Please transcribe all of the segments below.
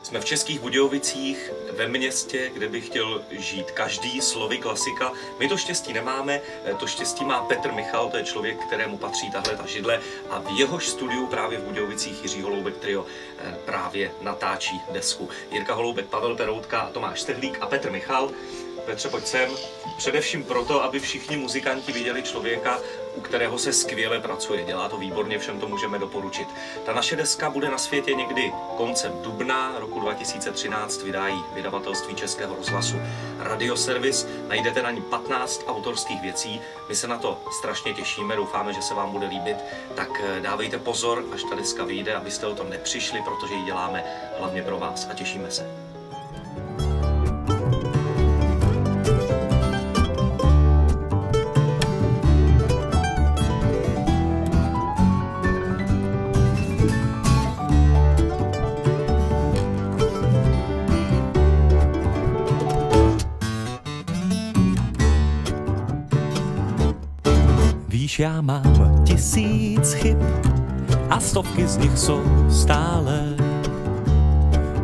Jsme v Českých Budějovicích, ve městě, kde by chtěl žít každý, slovy klasika. My to štěstí nemáme, to štěstí má Petr Michal, to je člověk, kterému patří tahle ta židle a v jehož studiu právě v Budějovicích Jiří Holoubek Trio právě natáčí desku. Jirka Holoubek, Pavel Peroutka, Tomáš Stehlík a Petr Michal. Petře, pojď sem. Především proto, aby všichni muzikanti viděli člověka, u kterého se skvěle pracuje. Dělá to výborně, všem to můžeme doporučit. Ta naše deska bude na světě někdy koncem dubna roku 2013, vydají vydavatelství Českého rozhlasu Radioservis. Najdete na ní 15 autorských věcí. My se na to strašně těšíme, doufáme, že se vám bude líbit. Tak dávejte pozor, až ta deska vyjde, abyste o to nepřišli, protože ji děláme hlavně pro vás a těšíme se. Víš, já mám 1000 chyb a stovky z nich jsou stále.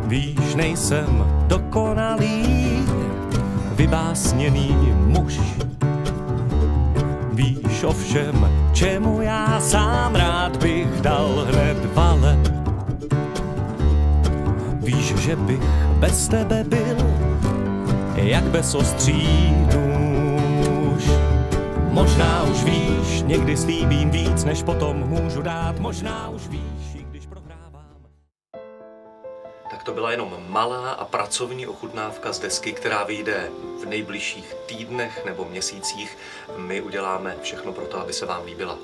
Víš, nejsem dokonalý, vybásněný muž. Víš ovšem, čemu já sám rád bych dal hned vale. Víš, že bych bez tebe byl jak bez ostří nůž. Možná už víš, někdy slíbím víc, než potom můžu dát. Možná už víš, i když prohrávám. Tak to byla jenom malá a pracovní ochutnávka z desky, která vyjde v nejbližších týdnech nebo měsících. My uděláme všechno pro to, aby se vám líbila.